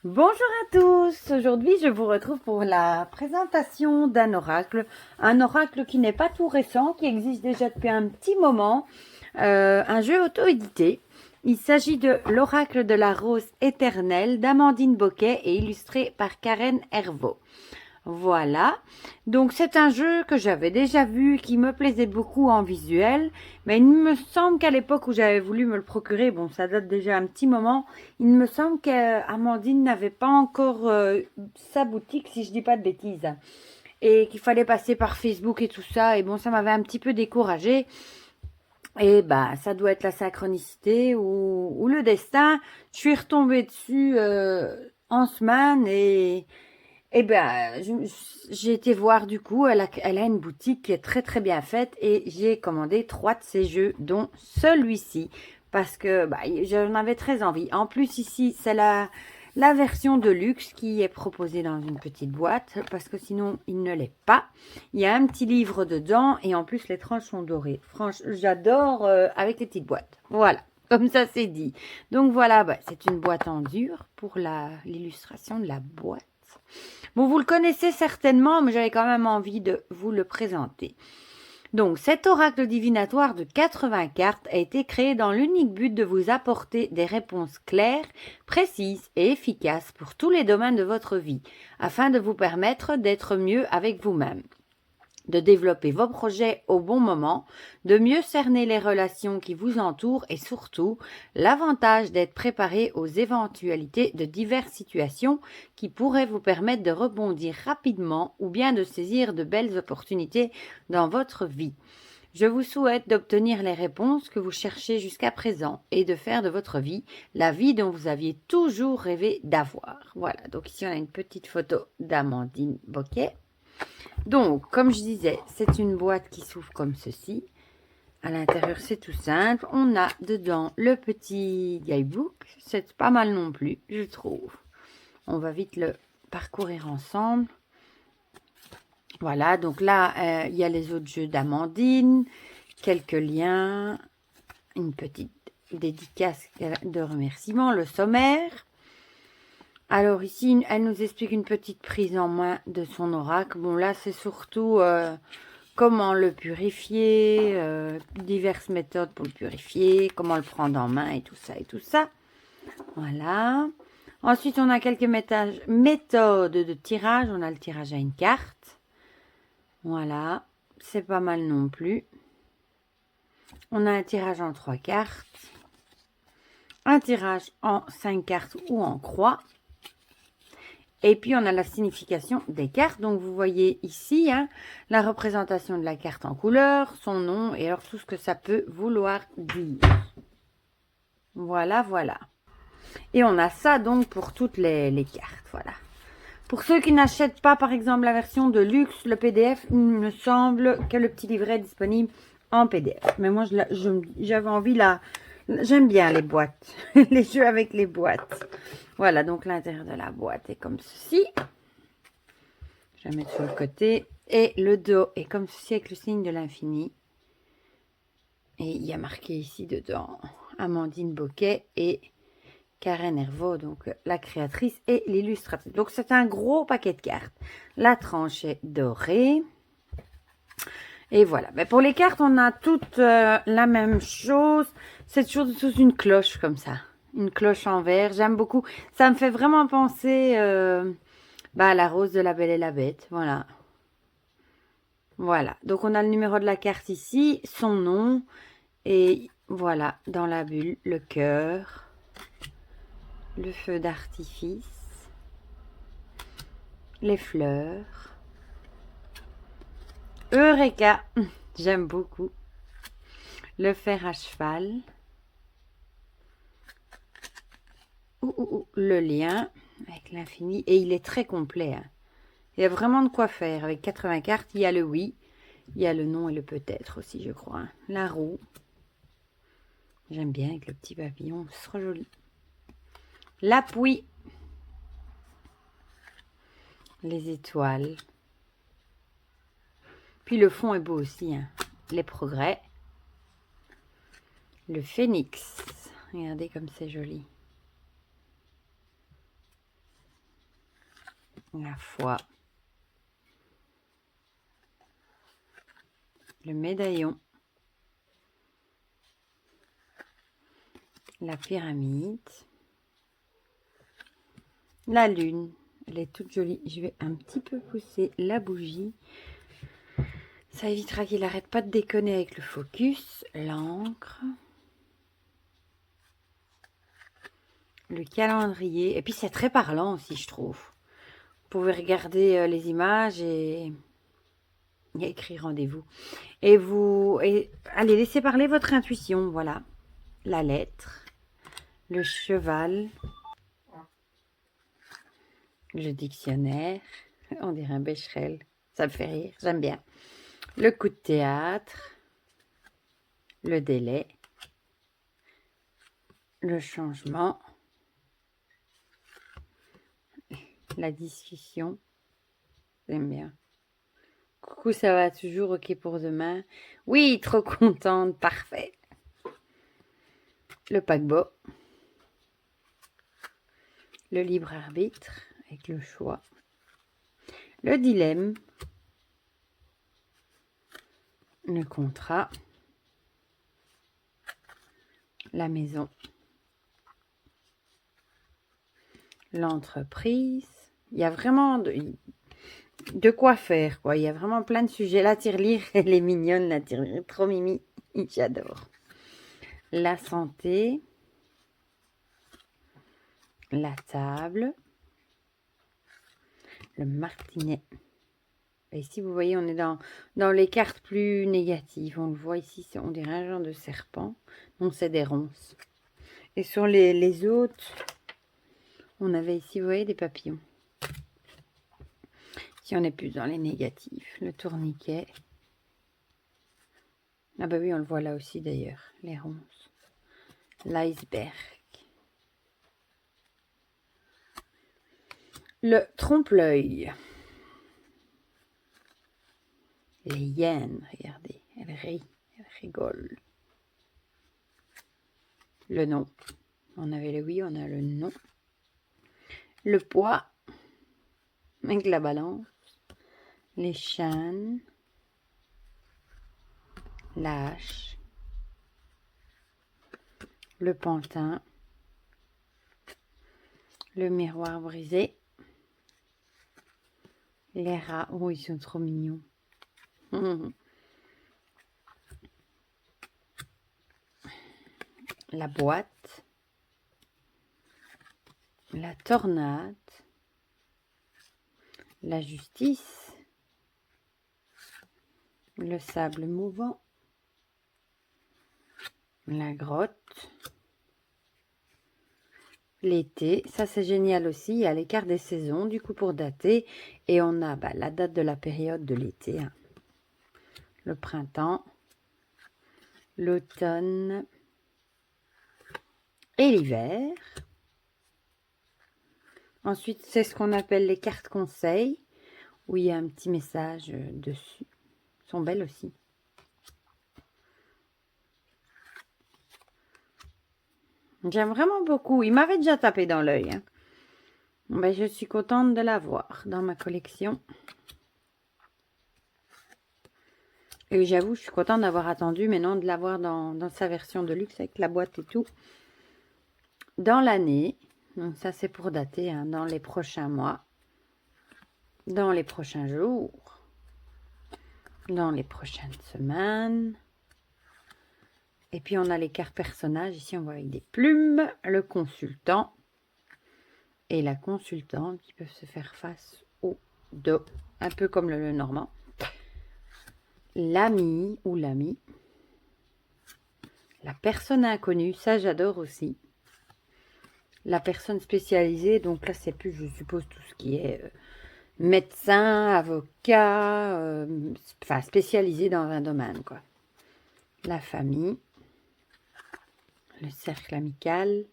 Bonjour à tous, aujourd'hui je vous retrouve pour la présentation d'un oracle. Un oracle qui n'est pas tout récent, qui existe déjà depuis un petit moment, un jeu auto-édité. Il s'agit de l'oracle de la rose éternelle d'Amandine Boquet et illustré par Karen Hervaux. Voilà, donc c'est un jeu que j'avais déjà vu, qui me plaisait beaucoup en visuel, mais il me semble qu'à l'époque où j'avais voulu me le procurer, bon ça date déjà un petit moment, il me semble qu'Amandine n'avait pas encore sa boutique, si je dis pas de bêtises, et qu'il fallait passer par Facebook et tout ça, et bon ça m'avait un petit peu découragée, et bah ça doit être la synchronicité ou le destin. Je suis retombée dessus en semaine et... Eh ben, j'ai été voir du coup, elle a une boutique qui est très très bien faite et j'ai commandé 3 de ses jeux, dont celui-ci, parce que bah, j'en avais très envie. En plus ici, c'est la version de luxe qui est proposée dans une petite boîte, parce que sinon il ne l'est pas. Il y a un petit livre dedans et en plus les tranches sont dorées. Franchement, j'adore avec les petites boîtes. Voilà. Comme ça, c'est dit. Donc voilà, bah, c'est une boîte en dur pour l'illustration de la boîte. Bon, vous le connaissez certainement, mais j'avais quand même envie de vous le présenter. Donc, cet oracle divinatoire de 80 cartes a été créé dans l'unique but de vous apporter des réponses claires, précises et efficaces pour tous les domaines de votre vie, afin de vous permettre d'être mieux avec vous-même, de développer vos projets au bon moment, de mieux cerner les relations qui vous entourent et surtout l'avantage d'être préparé aux éventualités de diverses situations qui pourraient vous permettre de rebondir rapidement ou bien de saisir de belles opportunités dans votre vie. Je vous souhaite d'obtenir les réponses que vous cherchez jusqu'à présent et de faire de votre vie la vie dont vous aviez toujours rêvé d'avoir. Voilà, donc ici on a une petite photo d'Amandine Boquet. Donc, comme je disais, c'est une boîte qui s'ouvre comme ceci. À l'intérieur, c'est tout simple. On a dedans le petit guidebook. C'est pas mal non plus, je trouve. On va vite le parcourir ensemble. Voilà, donc là, il y a les autres jeux d'Amandine, quelques liens, une petite dédicace de remerciement, le sommaire. Alors ici, elle nous explique une petite prise en main de son oracle. Bon, là, c'est surtout comment le purifier, diverses méthodes pour le purifier, comment le prendre en main et tout ça et tout ça. Voilà. Ensuite, on a quelques méthodes de tirage. On a le tirage à une carte. Voilà. C'est pas mal non plus. On a un tirage en 3 cartes. Un tirage en 5 cartes ou en croix. Et puis, on a la signification des cartes. Donc, vous voyez ici la représentation de la carte en couleur, son nom et alors tout ce que ça peut vouloir dire. Voilà, voilà. Et on a ça donc pour toutes les cartes. Voilà. Pour ceux qui n'achètent pas, par exemple, la version de luxe, le PDF, il me semble que le petit livret est disponible en PDF. Mais moi, j'avais envie là. J'aime bien les boîtes. Les jeux avec les boîtes. Voilà, donc l'intérieur de la boîte est comme ceci. Je vais mettre sur le côté. Et le dos est comme ceci avec le signe de l'infini. Et il y a marqué ici dedans Amandine Boquet et Karen Hervaux, donc la créatrice et l'illustratrice. Donc c'est un gros paquet de cartes. La tranche est dorée. Et voilà. Mais pour les cartes, on a toutes la même chose. C'est toujours sous une cloche comme ça. Une cloche en verre. J'aime beaucoup. Ça me fait vraiment penser à la rose de la Belle et la Bête. Voilà. Voilà. Donc on a le numéro de la carte ici, son nom. Et voilà, dans la bulle, le cœur. Le feu d'artifice. Les fleurs. Eureka. J'aime beaucoup. Le fer à cheval. Le lien avec l'infini. Et il est très complet. Il y a vraiment de quoi faire. Avec 80 cartes, il y a le oui. Il y a le non et le peut-être aussi, je crois. La roue. J'aime bien avec le petit papillon. C'est trop joli. L'appui. Les étoiles. Puis le fond est beau aussi. Les progrès. Le phénix. Regardez comme c'est joli. la foi, le médaillon, la pyramide, la lune. Elle est toute jolie. Je vais un petit peu pousser la bougie. Ça évitera qu'il n'arrête pas de déconner avec le focus. L'encre. Le calendrier. Et puis c'est très parlant aussi, je trouve. Vous pouvez regarder les images et il y a écrit rendez-vous. Et allez, laissez parler votre intuition. Voilà. La lettre. Le cheval. Le dictionnaire. On dirait un Becherel. Ça me fait rire. J'aime bien. Le coup de théâtre. Le délai. Le changement. La discussion. J'aime bien. Coucou, ça va toujours? Ok pour demain? Oui, trop contente. Parfait. Le paquebot. Le libre arbitre avec le choix. Le dilemme. Le contrat. La maison. L'entreprise. Il y a vraiment de quoi faire, quoi. Il y a vraiment plein de sujets. La tirelire, elle est mignonne, la tirelire. Trop mimi. J'adore. La santé. La table. Le martinet. Et ici, vous voyez, on est dans les cartes plus négatives. On le voit ici, on dirait un genre de serpent. Non, c'est des ronces. Et sur les autres, on avait ici, vous voyez, des papillons. Si on est plus dans les négatifs, le tourniquet. Ah bah oui, on le voit là aussi d'ailleurs, les ronces. L'iceberg. Le trompe-l'œil. Les hyènes, regardez, elle rit, elle rigole. Le nom. On avait le oui, on a le non. Le poids. Avec la balance. Les chaînes. La hache. Le pantin. Le miroir brisé. Les rats. Oh, ils sont trop mignons. La boîte. La tornade. La justice. Le sable mouvant. La grotte. L'été, ça c'est génial aussi, il y a l'écart des saisons du coup pour dater et on a la date de la période de l'été, hein. Le printemps, l'automne et l'hiver. Ensuite, c'est ce qu'on appelle les cartes conseils où il y a un petit message dessus. Elles sont belles aussi. J'aime vraiment beaucoup. Il m'avait déjà tapé dans l'œil, hein. Ben, je suis contente de l'avoir dans ma collection. Et j'avoue, je suis contente d'avoir attendu, mais non de l'avoir dans sa version de luxe avec la boîte et tout. Dans l'année, donc ça c'est pour dater, hein, dans les prochains mois, dans les prochains jours, dans les prochaines semaines. Et puis on a les cartes personnages, ici on voit avec des plumes, le consultant et la consultante qui peuvent se faire face au dos, un peu comme le Normand. L'ami ou l'ami. La personne inconnue, ça j'adore aussi. La personne spécialisée, donc là c'est plus, je suppose, tout ce qui est médecin, avocat, enfin spécialisé dans un domaine, quoi. La famille, le cercle amical,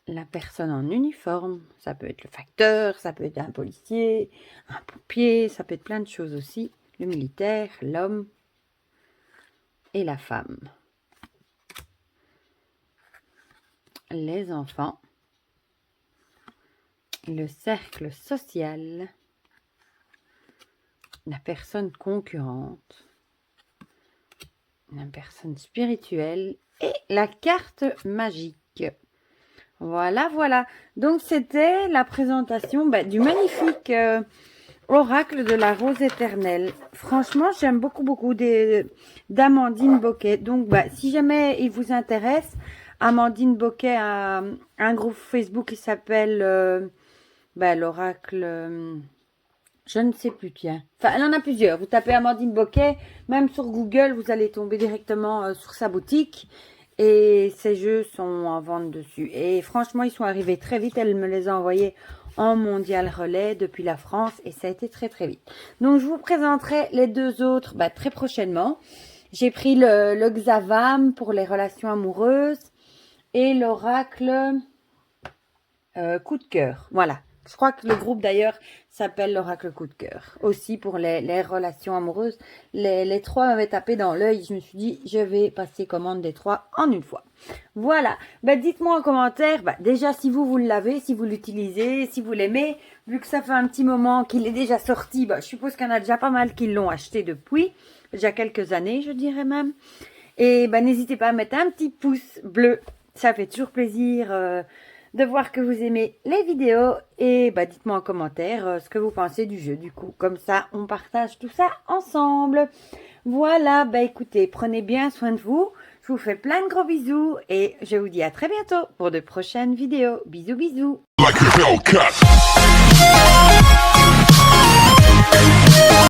la personne en uniforme, ça peut être le facteur, ça peut être un policier, un pompier, ça peut être plein de choses aussi. Le militaire, l'homme et la femme. Les enfants, le cercle social, la personne concurrente, la personne spirituelle et la carte magique. Voilà, voilà. Donc, c'était la présentation du magnifique oracle de la rose éternelle. Franchement, j'aime beaucoup, beaucoup d'Amandine Boquet. Donc, si jamais il vous intéresse, Amandine Boquet a un groupe Facebook qui s'appelle l'oracle... je ne sais plus, tiens. Enfin, elle en a plusieurs. Vous tapez Amandine Boquet, même sur Google, vous allez tomber directement sur sa boutique. Et ces jeux sont en vente dessus. Et franchement, ils sont arrivés très vite. Elle me les a envoyés en mondial relais depuis la France. Et ça a été très, très vite. Donc, je vous présenterai les deux autres très prochainement. J'ai pris le Xavam pour les relations amoureuses. Et l'oracle coup de cœur. Voilà. Je crois que le groupe d'ailleurs s'appelle l'oracle coup de cœur. Aussi pour les relations amoureuses. Les trois m'avaient tapé dans l'œil. Je me suis dit, je vais passer commande des trois en une fois. Voilà. Dites-moi en commentaire, déjà si vous l'avez, si vous l'utilisez, si vous l'aimez. Vu que ça fait un petit moment qu'il est déjà sorti, je suppose qu'il y en a déjà pas mal qui l'ont acheté depuis. Déjà quelques années, je dirais même. Et n'hésitez pas à mettre un petit pouce bleu. Ça fait toujours plaisir de voir que vous aimez les vidéos et dites-moi en commentaire ce que vous pensez du jeu du coup. Comme ça, on partage tout ça ensemble. Voilà, écoutez, prenez bien soin de vous. Je vous fais plein de gros bisous et je vous dis à très bientôt pour de prochaines vidéos. Bisous, bisous.